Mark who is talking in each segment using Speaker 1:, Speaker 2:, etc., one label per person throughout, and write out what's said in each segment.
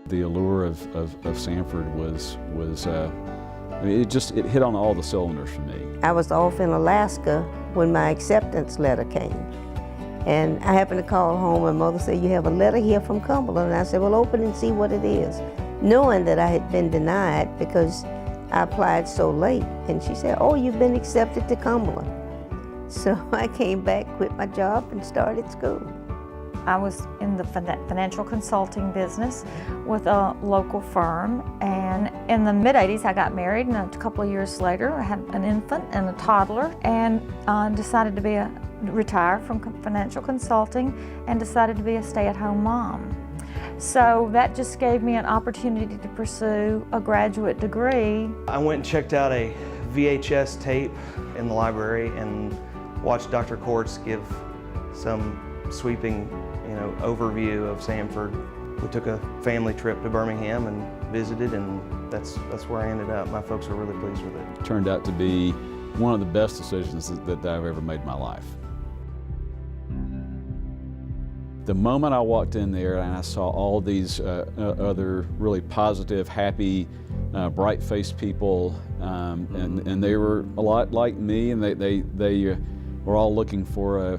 Speaker 1: The allure of Samford was I mean, it hit on all the cylinders for me.
Speaker 2: I was off in Alaska when my acceptance letter came. And I happened to call home and Mother said, "You have a letter here from Cumberland." And I said, "Well, open and see what it is." Knowing that I had been denied because I applied so late. And she said, "Oh, you've been accepted to Cumberland." So I came back, quit my job, and started school.
Speaker 3: I was in the financial consulting business with a local firm, and in the mid-'80s I got married, and a couple of years later I had an infant and a toddler, and decided to retire from financial consulting and decided to be a stay-at-home mom. So that just gave me an opportunity to pursue a graduate degree.
Speaker 4: I went and checked out a VHS tape in the library and watched Dr. Courts give some sweeping overview of Samford. We took a family trip to Birmingham and visited, and that's where I ended up. My folks were really pleased with it.
Speaker 1: It turned out to be one of the best decisions that I've ever made in my life. The moment I walked in there and I saw all these other really positive, happy, bright-faced people, and they were a lot like me, and they were all looking for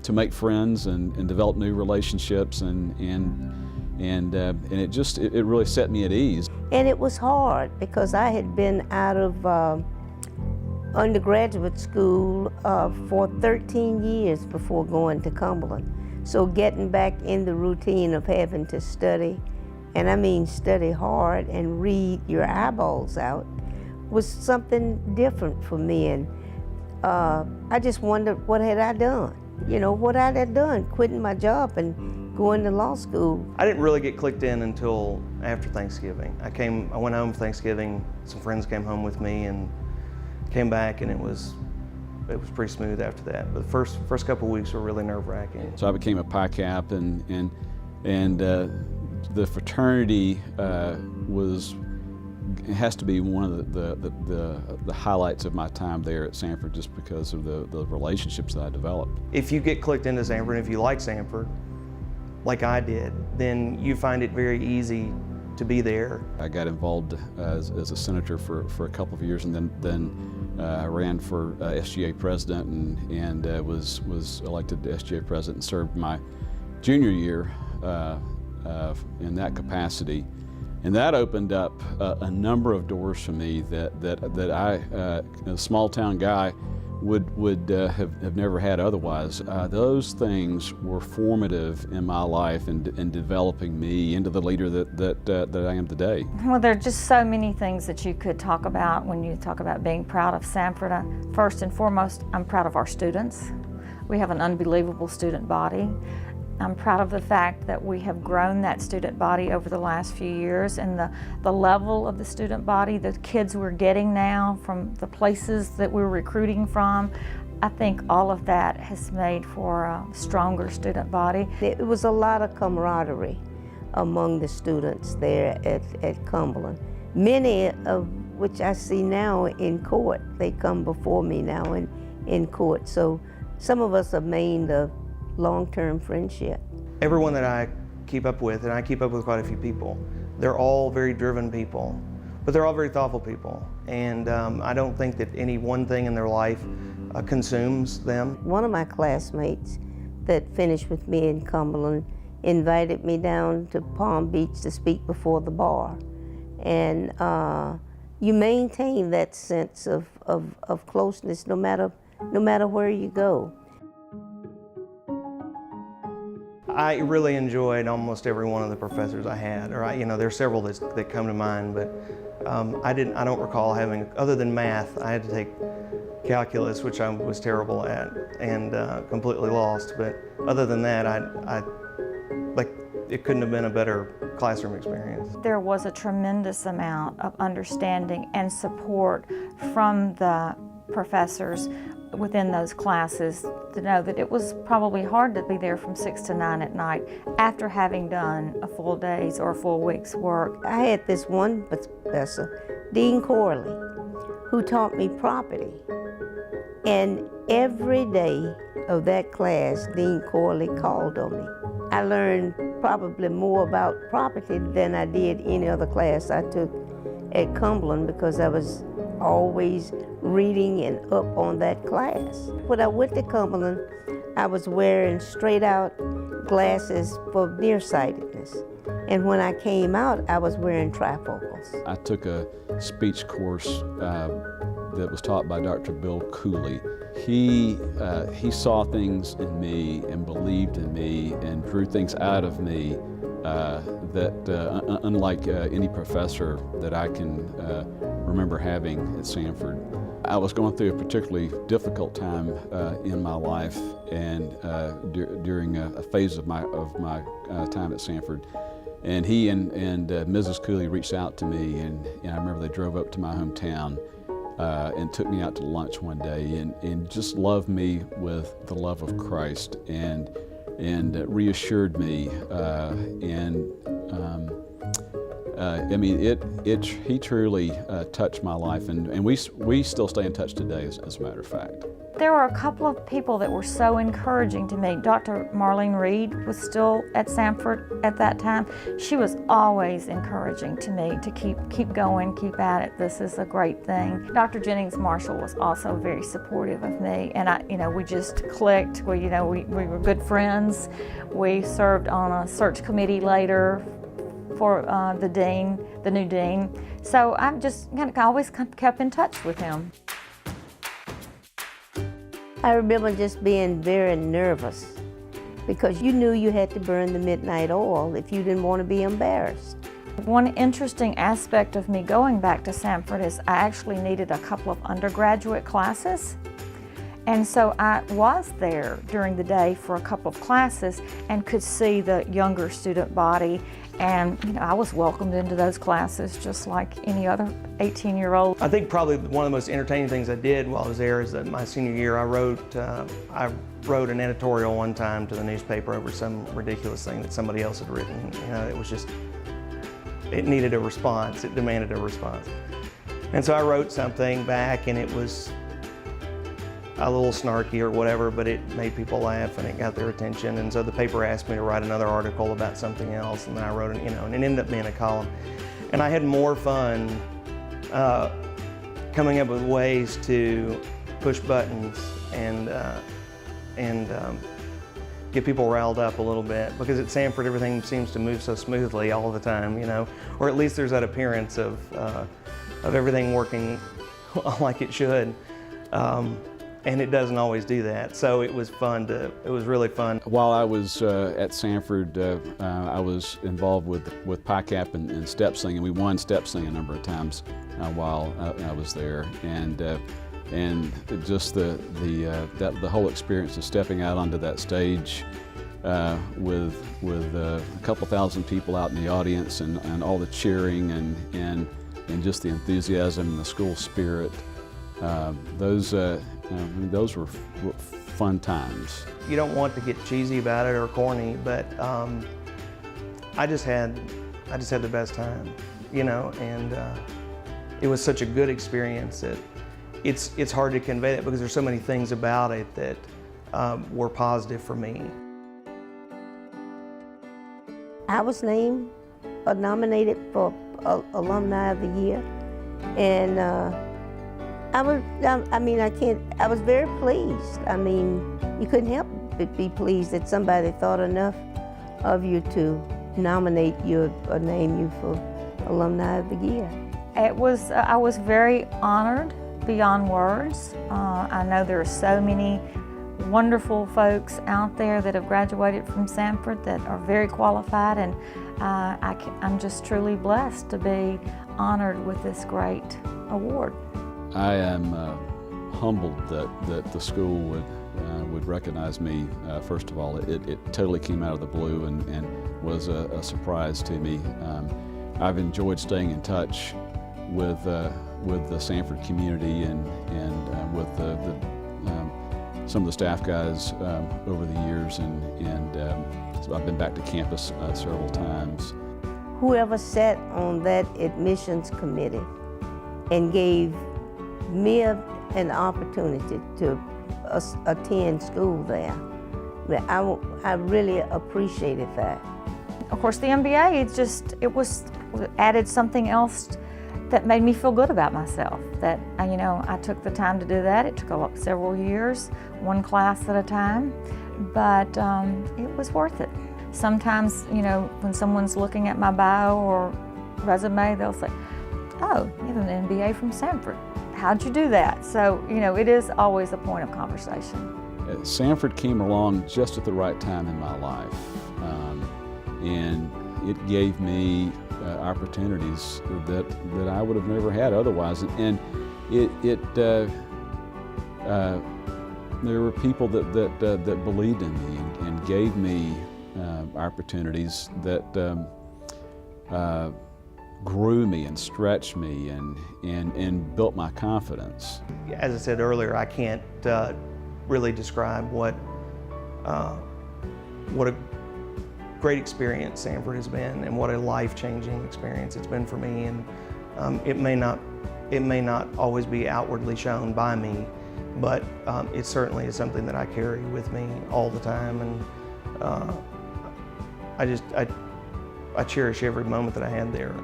Speaker 1: to make friends and develop new relationships, and it really set me at ease.
Speaker 2: And it was hard because I had been out of undergraduate school for 13 years before going to Cumberland. So getting back in the routine of having to study, and I mean study hard and read your eyeballs out, was something different for me. And I just wondered, what had I done? What I had done, quitting my job and going to law school.
Speaker 4: I didn't really get clicked in until after Thanksgiving. I went home for Thanksgiving, some friends came home with me and came back, and it was pretty smooth after that. But the first couple of weeks were really nerve-wracking.
Speaker 1: So I became a Pi Cap, and the fraternity has to be one of the highlights of my time there at Samford, just because of the relationships that I developed.
Speaker 4: If you get clicked into Samford, and if you like Samford, like I did, then you find it very easy to be there.
Speaker 1: I got involved as a senator for a couple of years, and then I ran for SGA president, and was elected to SGA president and served my junior year in that capacity. And that opened up a number of doors for me that I, a small town guy, would have never had otherwise. Those things were formative in my life and developing me into the leader that I am today.
Speaker 3: Well, there are just so many things that you could talk about when you talk about being proud of Samford. First and foremost, I'm proud of our students. We have an unbelievable student body. I'm proud of the fact that we have grown that student body over the last few years, and the level of the student body, the kids we're getting now from the places that we're recruiting from. I think all of that has made for a stronger student body.
Speaker 2: It was a lot of camaraderie among the students there at Cumberland. Many of which I see now in court. They come before me now in court. So some of us have made a long-term friendship.
Speaker 4: Everyone that I keep up with, and I keep up with quite a few people, they're all very driven people, but they're all very thoughtful people. And I don't think that any one thing in their life consumes them. One
Speaker 2: of my classmates that finished with me in Cumberland invited me down to Palm Beach to speak before the bar. And you maintain that sense of closeness no matter where you go.
Speaker 4: I really enjoyed almost every one of the professors I had. There are several that come to mind, but I don't recall having, other than math, I had to take calculus, which I was terrible at and completely lost. But other than that, it couldn't have been a better classroom experience.
Speaker 3: There was a tremendous amount of understanding and support from the professors within those classes to know that it was probably hard to be there from 6 to 9 at night after having done a full day's or a full week's work.
Speaker 2: I had this one professor, Dean Corley, who taught me property. And every day of that class, Dean Corley called on me. I learned probably more about property than I did any other class I took at Cumberland, because I was always reading and up on that class. When I went to Cumberland, I was wearing straight out glasses for nearsightedness. And when I came out, I was wearing trifocals.
Speaker 1: I took a speech course that was taught by Dr. Bill Cooley. He saw things in me and believed in me and drew things out of me that unlike any professor that I can remember having at Samford. I was going through a particularly difficult time in my life, and during a phase of my time at Samford. And he and Mrs. Cooley reached out to me, and I remember they drove up to my hometown and took me out to lunch one day, and just loved me with the love of Christ, and reassured me, I mean, he truly touched my life, and we still stay in touch today, as a matter of fact.
Speaker 3: There were a couple of people that were so encouraging to me. Dr. Marlene Reed was still at Samford at that time. She was always encouraging to me to keep going, keep at it. This is a great thing. Dr. Jennings Marshall was also very supportive of me, and we just clicked. We were good friends. We served on a search committee later for the new dean. So I've just always kept in touch with him.
Speaker 2: I remember just being very nervous because you knew you had to burn the midnight oil if you didn't want to be embarrassed.
Speaker 3: One interesting aspect of me going back to Samford is I actually needed a couple of undergraduate classes. And so I was there during the day for a couple of classes and could see the younger student body. And I was welcomed into those classes just like any other 18-year-old.
Speaker 4: I think probably one of the most entertaining things I did while I was there is that my senior year I wrote an editorial one time to the newspaper over some ridiculous thing that somebody else had written. It needed a response, it demanded a response. And so I wrote something back, and it was a little snarky or whatever, but it made people laugh and it got their attention. And so the paper asked me to write another article about something else, and then I wrote and it ended up being a column. And I had more fun coming up with ways to push buttons and get people riled up a little bit, because at Samford everything seems to move so smoothly all the time, or at least there's that appearance of everything working like it should. And it doesn't always do that. So it was really fun.
Speaker 1: While I was at Samford, I was involved with PICAP and step singing. We won step singing a number of times while I was there. And just the whole experience of stepping out onto that stage with a couple thousand people out in the audience, and all the cheering and just the enthusiasm and the school spirit, those were fun times.
Speaker 4: You don't want to get cheesy about it or corny, but I just had the best time, and it was such a good experience that it's hard to convey that, because there's so many things about it that were positive for me.
Speaker 2: I was nominated for Alumni of the Year, and I was very pleased. You couldn't help but be pleased that somebody thought enough of you to nominate you or name you for Alumni of the Year.
Speaker 3: I was very honored beyond words. I know there are so many wonderful folks out there that have graduated from Samford that are very qualified, and I'm just truly blessed to be honored with this great award.
Speaker 1: I am humbled that the school would recognize me. First of all, it totally came out of the blue and was a surprise to me. I've enjoyed staying in touch with the Samford community and with some of the staff guys over the years, and so I've been back to campus several times.
Speaker 2: Whoever sat on that admissions committee and gave me an opportunity to attend school there, I really appreciated that.
Speaker 3: Of course, the M.B.A. it was added something else that made me feel good about myself. That I took the time to do that. It took several years, one class at a time, but it was worth it. Sometimes, when someone's looking at my bio or resume, they'll say, "Oh, you have an M.B.A. from Samford. How'd you do that?" So, it is always a point of conversation.
Speaker 1: Samford came along just at the right time in my life, and it gave me opportunities that I would have never had otherwise. And there were people that believed in me and gave me opportunities that grew me and stretched me and built my confidence.
Speaker 4: As I said earlier, I can't really describe what a great experience Samford has been, and what a life-changing experience it's been for me. And it may not always be outwardly shown by me, but it certainly is something that I carry with me all the time. And I cherish every moment that I had there.